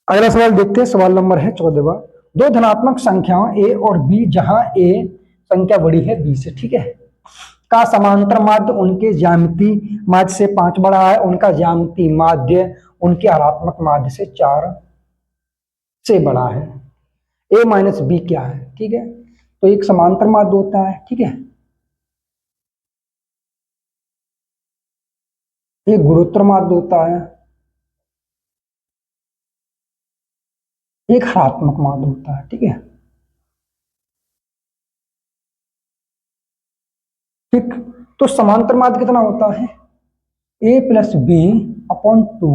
अगला सवाल देखते हैं, सवाल नंबर है 14वां। दो धनात्मक संख्याओं a और b, जहां a संख्या बड़ी है b से, ठीक है, का समांतर माध्य उनके ज्यामितीय माध्य से 5 बड़ा है, उनका ज्यामितीय माध्य उनके हरात्मक माध्य से 4 से बड़ा है। ए माइनस बी क्या है, ठीक है। तो एक समांतर माध्य होता है, ठीक है, एक गुणोत्तर माध्य होता है, एक हरात्मक माध्य होता है, ठीक है। ठीक, तो समांतर माध्य कितना होता है, ए प्लस बी अपॉन टू।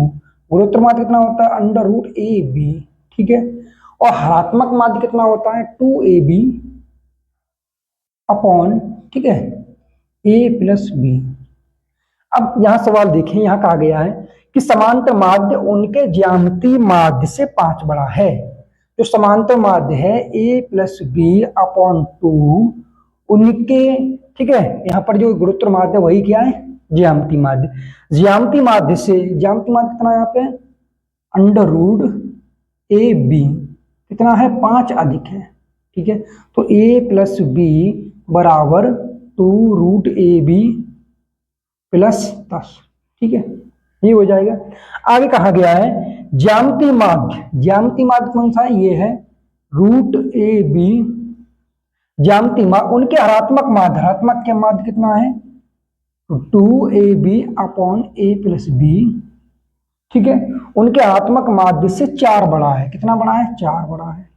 गुणोत्तर माध्य कितना होता है, अंडर रूट ए बी, ठीक है। और हरात्मक माध्य कितना होता है, टू ए बी अपॉन, ठीक है, ए प्लस बी। अब यहां सवाल देखें, यहां कहा गया है कि समांतर माध्य उनके ज्यामितीय माध्य से 5 बड़ा है। जो समांतर माध्य है ए प्लस बी अपॉन टू, उनके, ठीक है, यहाँ पर जो गुणोत्तर माध्य वही क्या है, ज्यामितीय माध्य। ज्यामितीय माध्य से, ज्यामितीय माध्य कितना है यहाँ पे, अंडर रूट ए बी कितना है, 5 अधिक है, ठीक है। तो ए प्लस बी बराबर two root A B plus 10, ठीक है, ये हो जाएगा। आगे कहा गया है ज्यामितीय माध्य, ज्यामितीय माध्य कौन सा है, ये है रूट ए बी। ज्यामितीय माध्य उनके हरात्मक माध्य, हरात्मक के माध्य कितना है, two A B upon A plus B, ठीक है। उनके हरात्मक माध्य से 4 बड़ा है, कितना बड़ा है, 4 बड़ा है,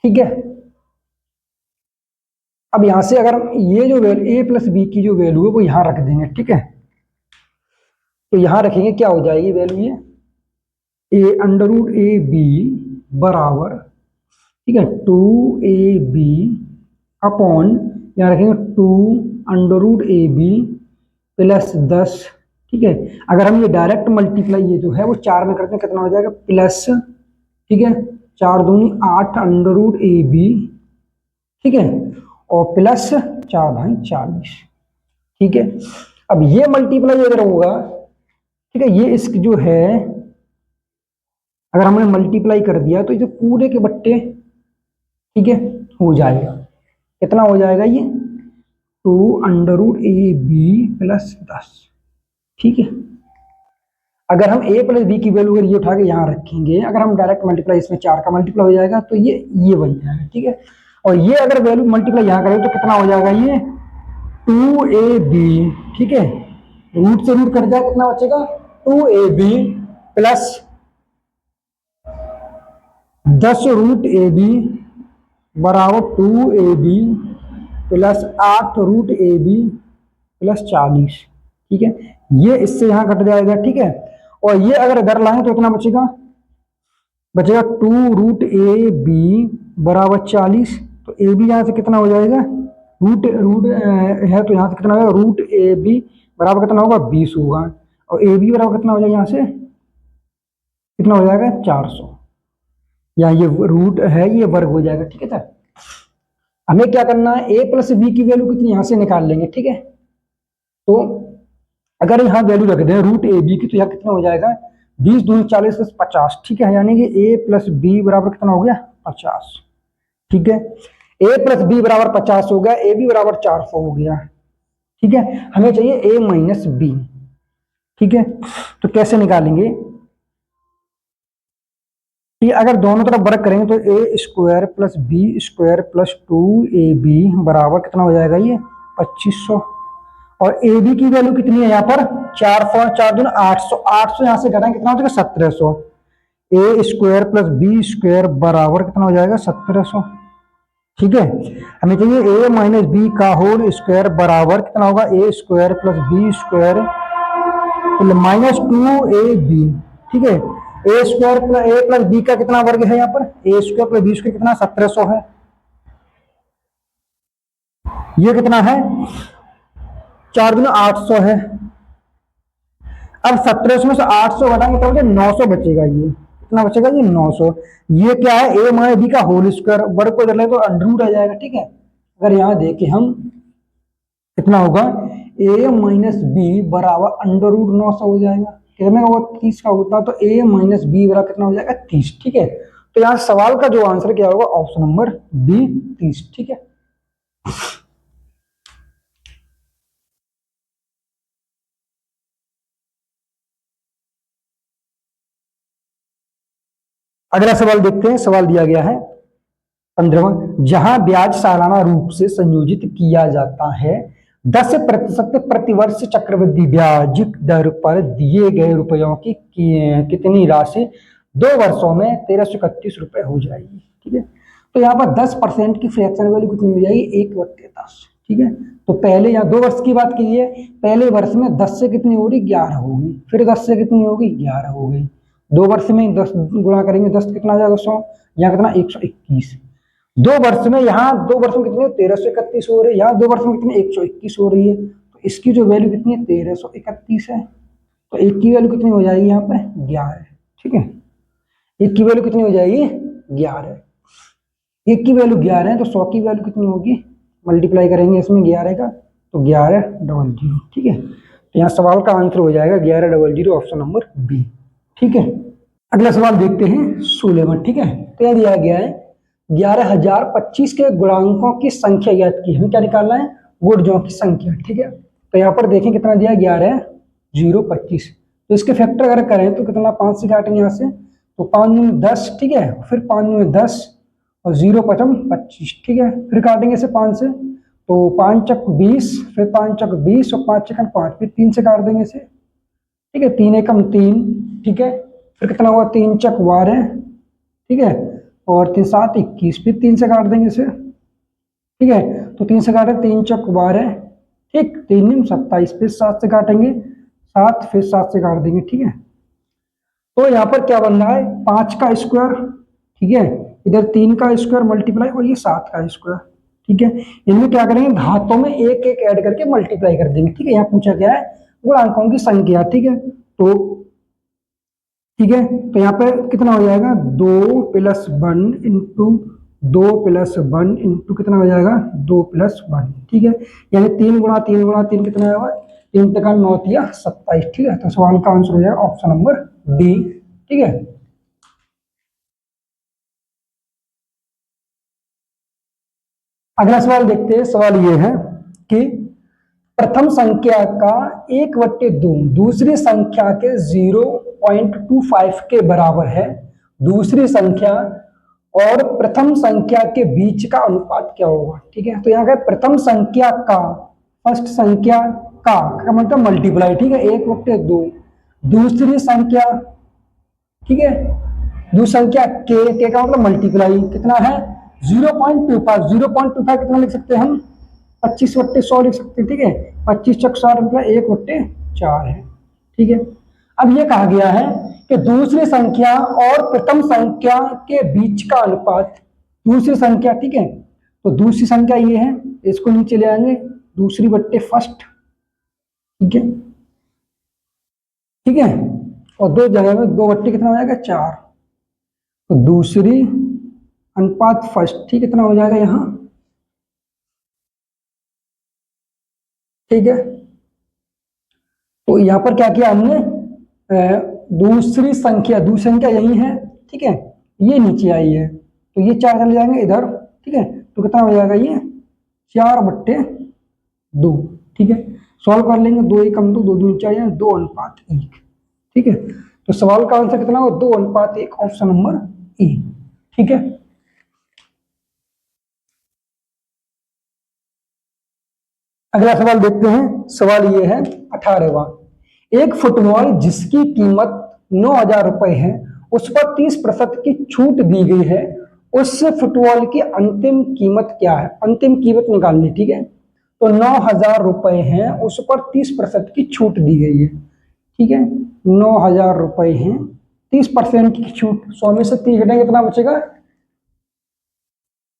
ठीक है। अब यहां से अगर ये जो वैल्यू ए प्लस बी की जो वैल्यू है वो यहां रख देंगे, ठीक है। तो यहां रखेंगे, क्या हो जाएगी वैल्यू, ये A under root A B बराबर, ठीक है, टू ए बी अपॉन, यहां रखेंगे two under root A B plus 10, ठीक है। अगर हम ये डायरेक्ट मल्टीप्लाई ये जो है वो 4 में करते हैं, कितना हो जाएगा, प्लस, ठीक है, 4 दूनी 8 अंडर रूट ए बी, ठीक है, और प्लस 4 भाई 40, ठीक है। अब ये मल्टीप्लाई अगर होगा, ठीक है, ये इसकी जो है अगर हमने मल्टीप्लाई कर दिया तो ये पूरे के बट्टे, ठीक है, हो जाएगा, कितना हो जाएगा ये, two under root A B plus 10, ठीक है। अगर हम ए प्लस बी की वैल्यू अगर ये उठा के यहाँ रखेंगे, अगर हम डायरेक्ट मल्टीप्लाई, इसमें 4 का मल्टीप्लाई हो जाएगा तो ये बन जाएगा, ठीक है। और ये अगर वैल्यू मल्टीप्लाई यहाँ करें तो कितना हो जाएगा, ये टू ए बी, ठीक है, रूट से रूट कट जाए, कितना बचेगा, two A B plus 10 root A B बराबर two A B plus 8 root A B plus 40, ठीक है। ये इससे यहां कट जाएगा, ठीक है। और ये अगर इधर लाएं तो कितना बचेगा, बचेगा टू रूट ए बी बराबर 40। तो ए बी यहां से कितना हो जाएगा, रूट रूट है तो यहां से कितना होगा, रूट ए बी बराबर कितना होगा, 20 होगा। और ए बी बराबर कितना हो जाएगा, यहां से कितना हो जाएगा, 400। या ये रूट है, ये वर्ग हो जाएगा, ठीक है सर। हमें क्या करना है, ए प्लस बी की वैल्यू कितनी यहां से निकाल लेंगे, ठीक है। तो अगर यहां वैल्यू रख दें रूट ए बी की, तो यहां कितना हो जाएगा, 20 दूनी 40 प्लस 50, ठीक है, यानी कि ए प्लस बी बराबर कितना हो गया, 50, ठीक है। ए प्लस बी बराबर 50 हो गया, ए बी बराबर 400 हो गया, ठीक है। हमें चाहिए ए माइनस बी, ठीक है। तो कैसे निकालेंगे, कि अगर दोनों तरफ वर्ग करेंगे तो A square plus B square plus two A B बराबर कितना हो जाएगा, ये 2500। और ए बी की वैल्यू कितनी है यहाँ पर, 400, 4 दूनी 800, 800 यहाँ से घटाएं कितना हो जाएगा, 1700। A square plus B square बराबर कितना हो जाएगा, 1700, ठीक है। हमें चाहिए ए माइनस बी का होल स्क्वायर बराबर कितना होगा, A square plus B square minus two A B, ठीक है। A square plus A plus B का कितना वर्ग है यहाँ पर, A square plus B square कितना, 1700 है। ये कितना है, 4 दूनी 800 है। अब 1700 में से 800 घटाएंगे तो मुझे 900 बचेगा, ये कितना बचेगा, ये 900। ये क्या है, ए माइनस बी का होल स्क्वायर, वर्ग को इधर ले तो अंडर रूट आ जाएगा, ठीक है। अगर यहाँ देखें हम, कितना होगा, ए माइनस बी बराबर अंडर रूट 900 हो जाएगा, कितने का वो 30 का होता, तो ए माइनस बी बराबर कितना हो जाएगा, 30, ठीक है। तो यहाँ सवाल का जो आंसर क्या होगा, ऑप्शन नंबर बी 30, ठीक है। अगला सवाल देखते हैं, सवाल दिया गया है 15वां, जहां ब्याज सालाना रूप से संयोजित किया जाता है 10% प्रतिवर्ष चक्रवृद्धि ब्याज दर पर दिए गए रुपयों की कितनी राशि 2 वर्षों में 1331 रुपए हो जाएगी। ठीक है, तो यहाँ पर 10% की फ्रैक्शन वैल्यू कितनी हो जाएगी 1/10। ठीक है, तो पहले यहाँ 2 वर्ष की बात की है, पहले वर्ष में 10 से कितनी होगी 11 होगी, फिर 10 से कितनी होगी 11 हो गई, 2 वर्ष में 10 गुणा करेंगे 10 कितना आ जाएगा 100, यहाँ कितना 121। 2 वर्ष में, यहाँ 2 वर्ष में कितनी 1331 हो रही है, यहाँ 2 वर्ष में कितनी 121 हो रही है, तो इसकी जो वैल्यू कितनी है 1331 है, तो एक की वैल्यू कितनी हो जाएगी यहाँ पे 11। ठीक है, एक की वैल्यू कितनी हो जाएगी 11, एक की वैल्यू 11 है, तो 100 की वैल्यू कितनी होगी, मल्टीप्लाई करेंगे इसमें 11 का, तो 1100। ठीक है, तो यहाँ सवाल का आंसर हो जाएगा 1100, ऑप्शन नंबर बी। ठीक है, अगला सवाल देखते हैं 16वां। ठीक है, तो यह दिया गया है 11,025 के गुणांकों की संख्या ज्ञात की, हमें क्या निकालना है गुणजों की संख्या। ठीक है, तो यहाँ पर देखें कितना दिया 11,025, तो इसके फैक्टर अगर करें तो कितना 5 से काटेंगे यहाँ से, तो 5 में 10। ठीक है, फिर 5 में 10 और 0 पचम 25। ठीक है, फिर काटेंगे इसे 5 से, तो 5 चक 20, फिर 5 चक 20 और 5 चक 5, फिर 3 से काट देंगे इसे। ठीक है, 3 एकम 3। ठीक है, फिर कितना हुआ 3 चक 12। ठीक है, और 3 7 21, फिर 3 से काट देंगे इसे। ठीक है, तो 3 से काटे 3 चक 12। ठीक, 3 निम 27, फिर 7 से काटेंगे 7, फिर 7 से काट देंगे। ठीक है, तो यहाँ पर क्या बन रहा है 5 का स्क्वायर। ठीक है, इधर 3 का स्क्वायर मल्टीप्लाई और ये 7 का स्क्वायर। ठीक है, इनमें क्या करेंगे घातों में एक एक ऐड करके मल्टीप्लाई कर देंगे। ठीक है, यहाँ पूछा गया है गुणांकों की संख्या। ठीक है, तो ठीक है, तो यहाँ पे कितना हो जाएगा 2 + 1 इंटू 2 + 1 इंटू कितना हो जाएगा 2 + 1। ठीक है, यानी 3 गुणा 3 गुणा 3 कितना होगा 3 तक 9 या 27। ठीक है, तो सवाल का आंसर हो जाएगा ऑप्शन नंबर डी। ठीक है, अगला सवाल देखते हैं। सवाल ये है कि प्रथम संख्या का 1/2 दूसरी संख्या के 0.25 के बराबर है, दूसरी संख्या और प्रथम संख्या के बीच का अनुपात क्या होगा। ठीक है, तो यहाँ का प्रथम संख्या का, फर्स्ट संख्या का मतलब मल्टीप्लाई। ठीक है, 1/2 दूसरी संख्या। ठीक है, दूसरी संख्या के का मतलब मल्टीप्लाई कितना है 0.25। 0.25 कितना लिख सकते हैं हम 25/100 लिख सकते हैं। ठीक है, 25 चक 60 मतलब 1/4 है। ठीक है, अब ये कहा गया है कि दूसरी संख्या और प्रथम संख्या के बीच का अनुपात, दूसरी संख्या। ठीक है, तो दूसरी संख्या ये है, इसको नीचे ले आएंगे दूसरी बट्टे फर्स्ट। ठीक है, ठीक है, और 2 जगह में 2 बट्टे कितना हो जाएगा 4, तो दूसरी अनुपात फर्स्ट। ठीक, कितना हो जाएगा यहां। ठीक है, तो यहां पर क्या किया हमने दूसरी संख्या यही है। ठीक है, ये नीचे आई है, तो ये 4 चले जाएंगे इधर। ठीक है, तो कितना हो जाएगा ये 4/2। ठीक है, सॉल्व कर लेंगे, 2 1 कम 2 2 2 4 2:1। ठीक है, तो सवाल का आंसर कितना होगा 2:1, ऑप्शन नंबर ई। ठीक है, अगला सवाल देखते हैं। सवाल ये है 18वां। एक फुटबॉल जिसकी कीमत 9,000 रुपए है, उस पर 30% की छूट दी गई है, उस फुटबॉल की अंतिम कीमत क्या है, अंतिम कीमत निकालनी। ठीक है, तो 9,000 रुपए है, उस पर 30% की छूट दी गई है। ठीक है, 9,000 रुपए है, 30% की छूट, 100 में से 30 घटेंगे कितना बचेगा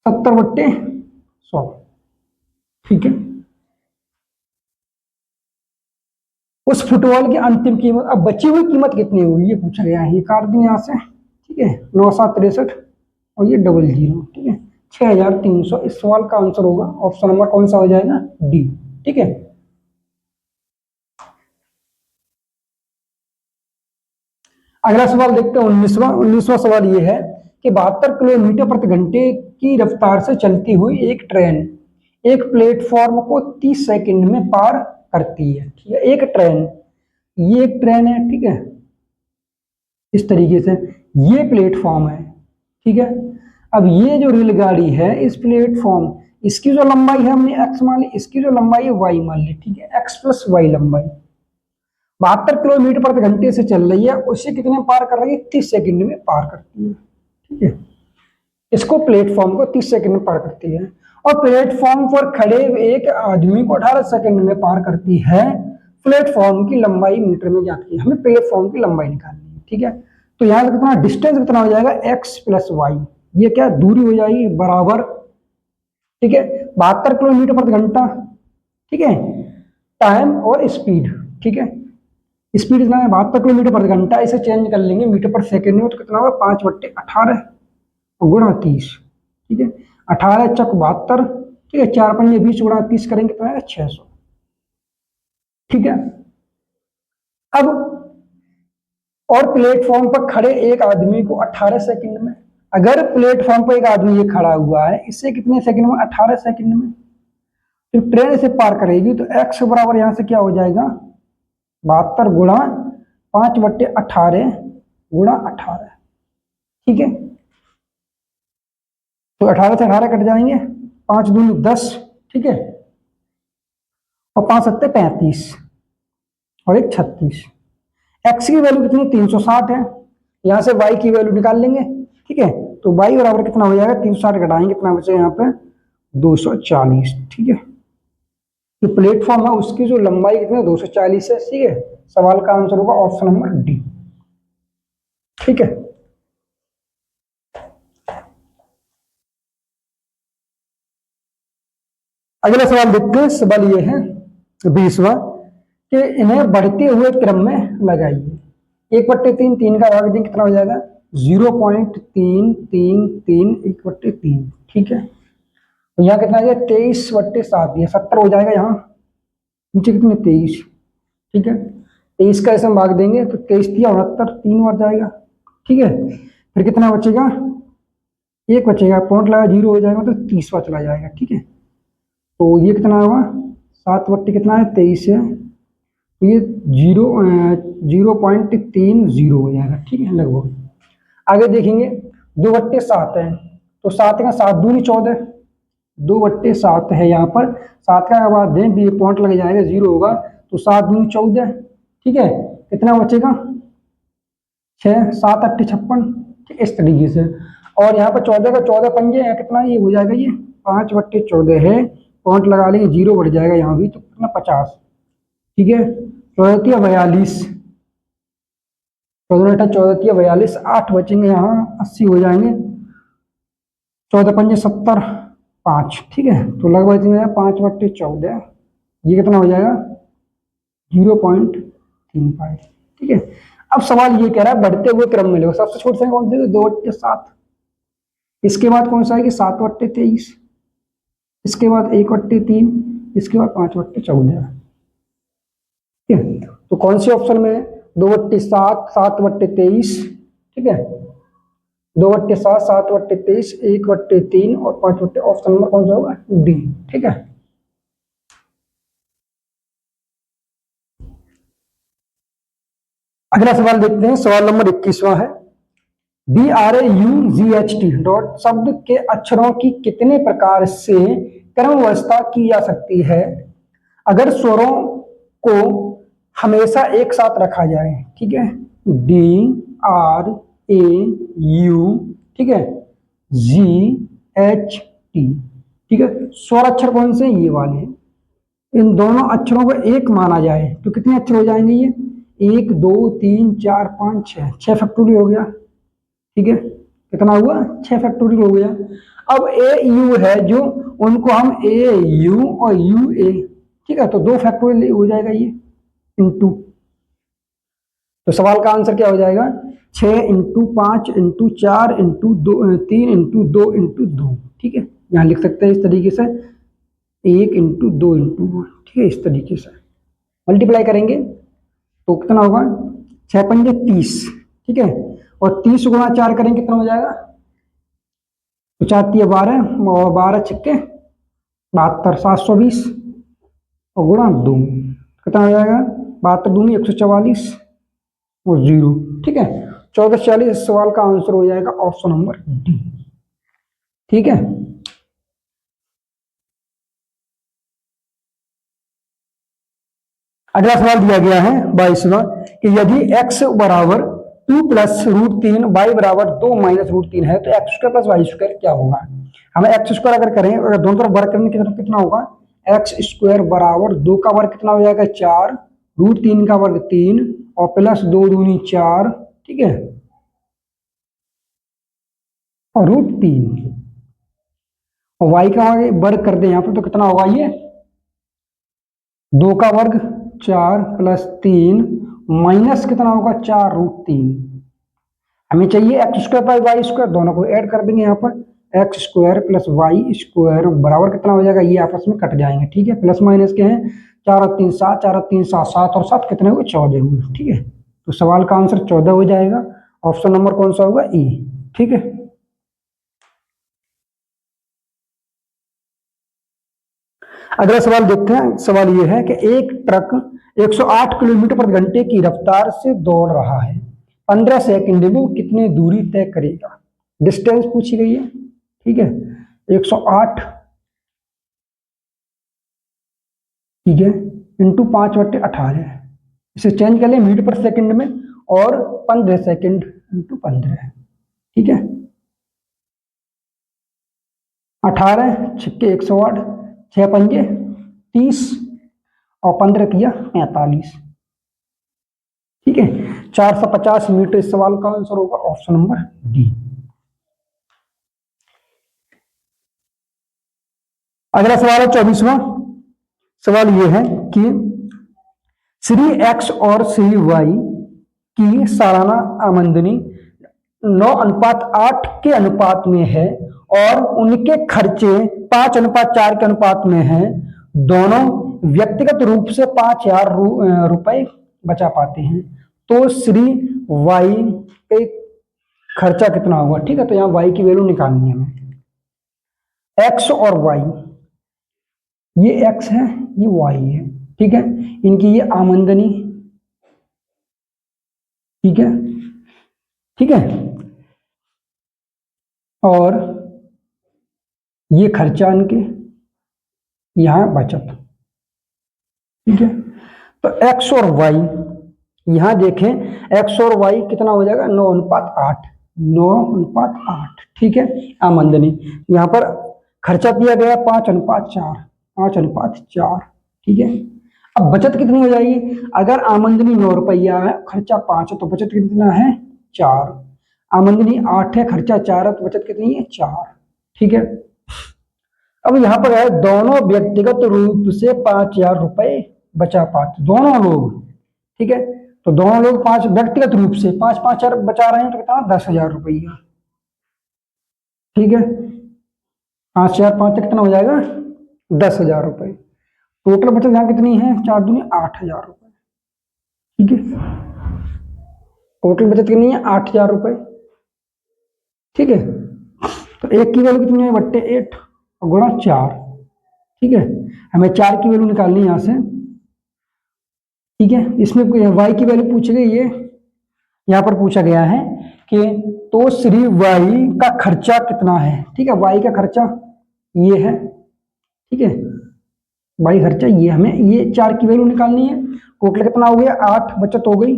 70/100। ठीक है, उस फुटबॉल की अंतिम कीमत, अब बची हुई कीमत कितनी होगी ये पूछा गया है, ये काट दें यहां से। ठीक है, 9,763 और ये 00। ठीक है, 6,300 इस सवाल का आंसर होगा, ऑप्शन नंबर कौन सा हो जाएगा डी। ठीक है, अगला सवाल देखते हैं 19वां सवाल ये है कि 72 किलोमीटर प्रति घंटे की रफ्तार से चलती हुई एक ट्रेन एक प्लेटफॉर्म को 30 सेकंड में पार करती है। ठीक है, एक ट्रेन, ये एक ट्रेन है। ठीक है, इस तरीके से ये प्लेटफॉर्म है। ठीक है, अब ये जो रेलगाड़ी है इस प्लेटफॉर्म, इसकी जो लंबाई है हमने x मान ली, इसकी जो लंबाई है y मान ली, ठीक है, x प्लस वाई लंबाई 72 किलोमीटर प्रति घंटे से चल रही है, उसे कितने में पार कर रही है, 30 सेकंड में पार करती है, ठीक है। इसको प्लेटफॉर्म को 30 सेकंड में पार करती है, और प्लेटफॉर्म पर खड़े एक आदमी को 18 सेकंड में पार करती है। प्लेटफॉर्म की लंबाई मीटर में जाती है, हमें प्लेटफॉर्म की लंबाई निकालनी है, ठीक है। तो यहाँ से कितना डिस्टेंस कितना हो जाएगा, x प्लस वाई, ये क्या दूरी हो जाएगी बराबर, ठीक है, 72 किलोमीटर प्रति घंटा, ठीक है, टाइम और स्पीड, ठीक है, स्पीड कितना है 72 किलोमीटर प्रति घंटा, इसे चेंज कर लेंगे मीटर पर सेकेंड में, तो कितना होगा 5/18 गुणा 30, ठीक है, 18 चक 72, ठीक है, 4 पंजे 20 गुणा 30 करेंगे कितना है 600, ठीक है। अब और प्लेटफॉर्म पर खड़े एक आदमी को 18 सेकंड में, अगर प्लेटफॉर्म पर एक आदमी ये खड़ा हुआ है, इससे कितने सेकंड में, 18 सेकंड में, तो ट्रेन इसे पार करेगी, तो x बराबर यहां से क्या हो जाएगा 72 गुणा 5/18 गुणा 18, ठीक है। तो 18 से 18 कट जाएंगे, 5 दूनी 10, ठीक है, और 5 सत्ते 35 और 1 36। x की वैल्यू कितनी 360 है, यहां से y की वैल्यू निकाल लेंगे, ठीक है। तो y बराबर कितना हो जाएगा 360 घटाएंगे कितना बचेगा यहाँ पे 240, ठीक है। जो प्लेटफॉर्म है उसकी जो लंबाई कितनी 240 है, ठीक है। सवाल का आंसर होगा ऑप्शन नंबर डी, ठीक है। अगला सवाल देखते हैं, सवाल ये है 20वां कि इन्हें बढ़ते हुए क्रम में लगाइए, 1/3 3 का भाग दें कितना हो जाएगा 0.333 1/3, ठीक है। तो यहाँ कितना आ जाएगा 23/7, ये 70 हो जाएगा, यहाँ नीचे कितने 23, ठीक है। 23 का ऐसे हम भाग देंगे तो 23 या 69 3 बार जाएगा, ठीक है। फिर कितना बचेगा, एक बचेगा, पॉइंट लगा 0 हो जाएगा तो 30वां चला जाएगा, ठीक है। तो ये कितना होगा 7/, कितना है 23 है, तो ये 0.30 हो जाएगा, ठीक है लगभग। आगे देखेंगे 2/7 है, तो 7 का 7 दूनी 14, 2/7 है, यहाँ पर 7 का बाद दें भी पॉइंट लग जाएगा 0 होगा, तो 7 दूनी 14, ठीक है। कितना बचेगा 6, 7 8 56, ठीक इस तरीके से। और यहाँ पर 14 का 14 पंजे है, कितना ये हो जाएगा, ये 5/14 है, पॉइंट लगा लेंगे 0 बढ़ जाएगा यहाँ भी, तो कितना 50, ठीक है। 14 42, 14 42, 8 बचेंगे यहाँ 80 हो जाएंगे, 14 पंजे 70 5, ठीक है। तो लगभग 5/14, ये कितना हो जाएगा 0.35, ठीक है। अब सवाल ये कह रहा है बढ़ते हुए क्रम में लो, सबसे छोटे से कौन से 2/7, इसके बाद कौन सा है कि 7/23, इसके बाद 1/3, इसके बाद 5/14, ठीक है। तो कौन से ऑप्शन में 2/7 7/23, ठीक है, 2/7 7/23 1/3 और 5/, ऑप्शन नंबर कौन सा होगा डी, ठीक है। अगला सवाल देखते हैं, सवाल नंबर 21वां है, DRAUGHT डॉट शब्द के अक्षरों की कितने प्रकार से क्रम व्यवस्था की जा सकती है अगर स्वरों को हमेशा एक साथ रखा जाए, ठीक है, DRAU, ठीक है, GHT, ठीक है। स्वर अक्षर कौन से ये वाले हैं, इन दोनों अक्षरों को एक माना जाए तो कितने अक्षर हो जाएंगे, ये 1 2 3 4 5 6 फैक्टोरियल हो गया, ठीक है। कितना हुआ 6 फैक्टोरियल हो गया। अब ए यू है जो, उनको हम ए यू और यू ए, ठीक है, तो 2 फैक्टोरियल हो जाएगा ये इंटू, तो सवाल का आंसर क्या हो जाएगा 6 into 5 into 4 into 3 into 2 into 2, ठीक है। यहाँ लिख सकते हैं इस तरीके से 1 इंटू 2 इंटू 1, ठीक है, इस तरीके से मल्टीप्लाई करेंगे तो कितना होगा 6 पंजे 30, ठीक है, और 30 गुणा 4 करेंगे कितना हो जाएगा, तो 4 3 12 और 12 छक्के 72 720 और गुणा 2 कितना हो जाएगा 72 दूनी 144 और 0, ठीक है। 1440, सवाल का आंसर हो जाएगा ऑप्शन नंबर डी। ठीक है। अगला सवाल दिया गया है 22वां कि यदि x बराबर 2 प्लस रूट 3 y बराबर 2 माइनस रूट 3 है तो x square plus y square क्या होगा। हमें एक्स स्क्वायर अगर करें, अगर दोनों तरफ वर्ग करने की तरफ कितना होगा, एक्स स्क्वायर बराबर 2 का वर्ग कितना हो जाएगा 4, रूट 3 का वर्ग 3 और प्लस 2 दूनी 4, ठीक है, और रूट 3 और y का वर्ग कर दे यहाँ पर तो कितना होगा, ये 2 का वर्ग 4 प्लस 3 माइनस कितना होगा 4 रूट 3। हमें चाहिए x square plus y square, दोनों को ऐड कर देंगे यहाँ पर, x square plus y square बराबर कितना हो जाएगा, ये आपस में कट जाएंगे, ठीक है, प्लस माइनस के हैं 4 और 3 7, 4 और 3 7, 7 और 7 कितने हुए 14 हुए, ठीक है। तो सवाल का आंसर 14 हो जाएगा। ऑप्शन नंबर कौन सा होगा, ई, ठीक है। अगला सवाल देखते हैं। सवाल यह है कि एक ट्रक 108 किलोमीटर प्रति घंटे की रफ्तार से दौड़ रहा है, 15 सेकंड में वो कितनी दूरी तय करेगा। डिस्टेंस पूछी गई है, ठीक है, 108, ठीक है, इंटू 5/18, इसे चेंज कर लें मीटर पर सेकंड में, और 15 सेकंड इंटू 15, ठीक है, 18 छिक्के 108, 6 पंजे 30 और 15 किया 45, ठीक है, 450 मीटर। इस सवाल का आंसर होगा ऑप्शन नंबर डी। अगला सवाल है 24वां। सवाल यह है कि श्री एक्स और श्री वाई की सालाना आमदनी 9:8 के अनुपात में है और उनके खर्चे 5:4 के अनुपात में हैं। दोनों व्यक्तिगत रूप से 5,000 रुपए बचा पाते हैं, तो श्री वाई के खर्चा कितना होगा, ठीक है। तो यहाँ वाई की वैल्यू निकालनी है हमें, एक्स और वाई, ये एक्स है ये वाई है, ठीक है, इनकी ये आमदनी, ठीक है, ठीक है, और ये खर्चा इनके, यहां बचत, ठीक है। तो एक्स और वाई यहां देखें, एक्स और वाई कितना हो जाएगा 9:8, 9:8, ठीक है, आमदनी। यहां पर खर्चा दिया गया 5:4, 5:4, ठीक है। अब बचत कितनी हो जाएगी, अगर आमदनी 9 रुपया है, खर्चा 5 है, तो बचत कितना है 4, आमदनी 8 है, खर्चा 4 है, तो बचत कितनी है 4, ठीक है। अब यहां पर है दोनों व्यक्तिगत रूप से 5,000 रुपए बचा पाते, दोनों लोग, ठीक है, तो दोनों लोग 5 व्यक्तिगत रूप से 5,000 बचा रहे हैं, तो कितना 10,000 रुपया, ठीक है, 5,000 5 कितना हो जाएगा 10,000 रुपए। टोटल बचत यहाँ कितनी है 4 दूनी 8,000 रुपए, ठीक है, टोटल बचत कितनी है 8,000 रुपए, ठीक है। तो एक की वैल्यू कितनी है बट्टे 8 और गुणा 4, ठीक है, हमें 4 की वैल्यू निकालनी है यहां से, ठीक है। इसमें y की वैल्यू पूछी गई है, यहां पर पूछा गया है कि तो श्री y का खर्चा कितना है, ठीक है, y का खर्चा ये है, ठीक है, y खर्चा ये, हमें ये 4 की वैल्यू निकालनी है। टोटल कितना हो गया 8, बचत हो गई,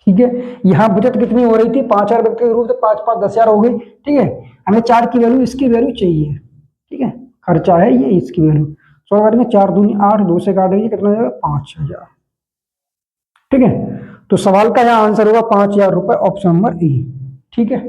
ठीक है। यहां बचत कितनी हो रही थी 5,000 व्यक्ति के रूप से 5 5 10,000 हो गई, ठीक है। हमें 4 की वैल्यू, इसकी वैल्यू चाहिए, ठीक है, खर्चा है ये, इसकी वैल्यू 16 करेंगे 4 दूनी 8, 2 से काटेंगे कितना हो जाएगा 5,000, ठीक है। तो सवाल का यहाँ आंसर होगा 5,000 रुपए, ऑप्शन नंबर ए, ठीक है।